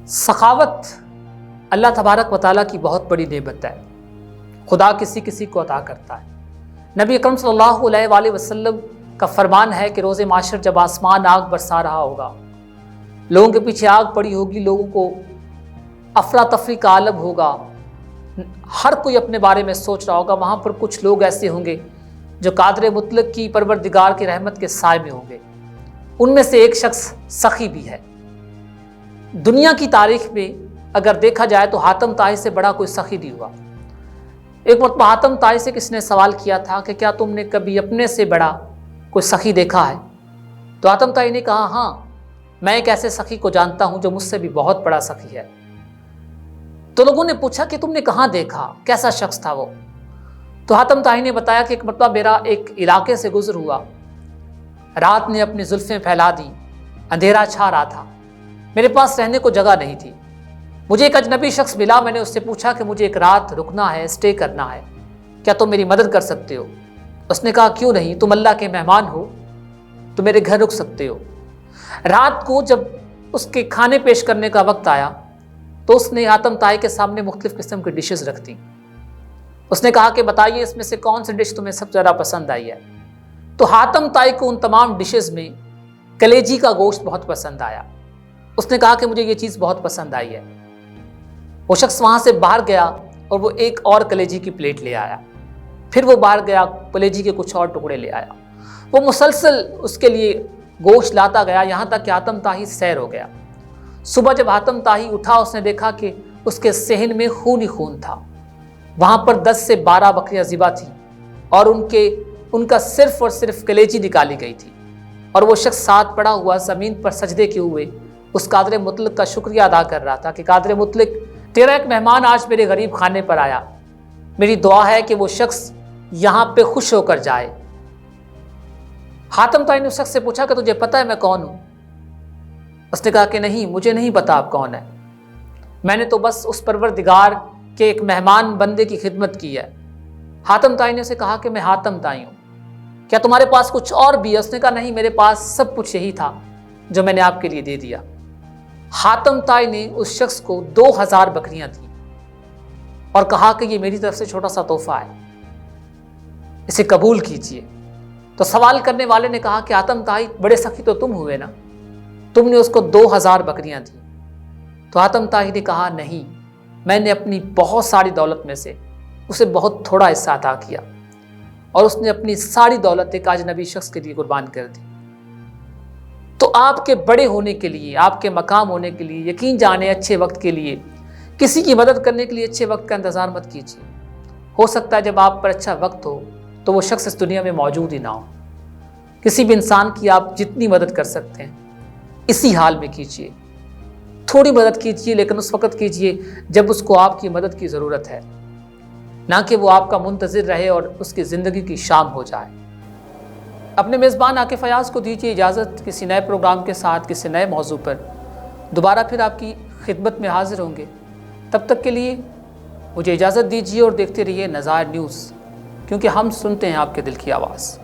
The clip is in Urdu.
سخاوت اللہ تبارک و تعالیٰ کی بہت بڑی نعمت ہے۔ خدا کسی کسی کو عطا کرتا ہے۔ نبی اکرم صلی اللہ علیہ وآلہ وسلم کا فرمان ہے کہ روز محشر جب آسمان آگ برسا رہا ہوگا، لوگوں کے پیچھے آگ پڑی ہوگی، لوگوں کو افراتفری کا عالم ہوگا، ہر کوئی اپنے بارے میں سوچ رہا ہوگا، وہاں پر کچھ لوگ ایسے ہوں گے جو قادر مطلق کی پروردگار کی رحمت کے سائے میں ہوں گے۔ ان میں سے ایک شخص سخی بھی ہے۔ دنیا کی تاریخ میں اگر دیکھا جائے تو حاتم طائی سے بڑا کوئی سخی نہیں ہوا۔ ایک مرتبہ حاتم طائی سے کس نے سوال کیا تھا کہ کیا تم نے کبھی اپنے سے بڑا کوئی سخی دیکھا ہے؟ تو حاتم طائی نے کہا ہاں، میں ایک ایسے سخی کو جانتا ہوں جو مجھ سے بھی بہت بڑا سخی ہے۔ تو لوگوں نے پوچھا کہ تم نے کہاں دیکھا، کیسا شخص تھا وہ؟ تو حاتم طائی نے بتایا کہ ایک مرتبہ میرا ایک علاقے سے گزر ہوا، رات نے اپنی زلفیں پھیلا دی، اندھیرا چھا رہا تھا، میرے پاس رہنے کو جگہ نہیں تھی، مجھے ایک اجنبی شخص ملا، میں نے اس سے پوچھا کہ مجھے ایک رات رکنا ہے، اسٹے کرنا ہے، کیا تم میری مدد کر سکتے ہو؟ اس نے کہا کیوں نہیں، تم اللہ کے مہمان ہو تو میرے گھر رک سکتے ہو۔ رات کو جب اس کے کھانے پیش کرنے کا وقت آیا تو اس نے حاتم طائی کے سامنے مختلف قسم کی ڈشز رکھ دیں۔ اس نے کہا کہ بتائیے اس میں سے کون سی ڈش تمہیں سب سے زیادہ پسند آئی ہے؟ تو حاتم طائی کو ان تمام ڈشز میں کلیجی کا گوشت بہت پسند آیا۔ اس نے کہا کہ مجھے یہ چیز بہت پسند آئی ہے۔ وہ شخص وہاں سے باہر گیا اور وہ ایک اور کلیجی کی پلیٹ لے آیا، پھر وہ باہر گیا، کلیجی کے کچھ اور ٹکڑے لے آیا۔ وہ مسلسل اس کے لیے گوشت لاتا گیا یہاں تک کہ حاتم طائی سیر ہو گیا۔ صبح جب حاتم طائی اٹھا اس نے دیکھا کہ اس کے صحن میں خون ہی خون تھا۔ وہاں پر 10 سے 12 بکریاں ذبح تھیں اور ان کا صرف اور صرف کلیجی نکالی گئی تھی، اور وہ شخص ساتھ پڑا ہوا زمین پر سجدے کیے ہوئے اس قادر مطلق کا شکریہ ادا کر رہا تھا کہ قادر مطلق تیرا ایک مہمان آج میرے غریب خانے پر آیا، میری دعا ہے کہ وہ شخص یہاں پہ خوش ہو کر جائے۔ حاتم طائی نے اس شخص سے پوچھا کہ تجھے پتہ ہے میں کون ہوں؟ اس نے کہا کہ نہیں، مجھے نہیں پتا آپ کون ہیں، میں نے تو بس اس پروردگار کے ایک مہمان بندے کی خدمت کی ہے۔ حاتم طائی نے اسے کہا کہ میں حاتم طائی ہوں، کیا تمہارے پاس کچھ اور بھی ہے؟ اس نے کہا نہیں، میرے پاس سب کچھ یہی تھا جو میں نے آپ کے لیے دے دیا۔ حاتم طائی نے اس شخص کو 2000 بکریاں دیں اور کہا کہ یہ میری طرف سے چھوٹا سا تحفہ ہے، اسے قبول کیجئے۔ تو سوال کرنے والے نے کہا کہ حاتم طائی بڑے سخی تو تم ہوئے نا، تم نے اس کو 2000 بکریاں دیں۔ تو حاتم طائی نے کہا نہیں، میں نے اپنی بہت ساری دولت میں سے اسے بہت تھوڑا حصہ عطا کیا، اور اس نے اپنی ساری دولت ایک اجنبی شخص کے لیے قربان کر دی۔ تو آپ کے بڑے ہونے کے لیے، آپ کے مقام ہونے کے لیے، یقین جانے اچھے وقت کے لیے، کسی کی مدد کرنے کے لیے اچھے وقت کا انتظار مت کیجیے۔ ہو سکتا ہے جب آپ پر اچھا وقت ہو تو وہ شخص اس دنیا میں موجود ہی نہ ہو۔ کسی بھی انسان کی آپ جتنی مدد کر سکتے ہیں اسی حال میں کیجیے، تھوڑی مدد کیجیے، لیکن اس وقت کیجیے جب اس کو آپ کی مدد کی ضرورت ہے، نہ کہ وہ آپ کا منتظر رہے اور اس کی زندگی کی شام ہو جائے۔ اپنے میزبان عاقف ایاز کو دیجیے اجازت، کسی نئے پروگرام کے ساتھ کسی نئے موضوع پر دوبارہ پھر آپ کی خدمت میں حاضر ہوں گے۔ تب تک کے لیے مجھے اجازت دیجیے اور دیکھتے رہیے نظائر نیوز، کیونکہ ہم سنتے ہیں آپ کے دل کی آواز۔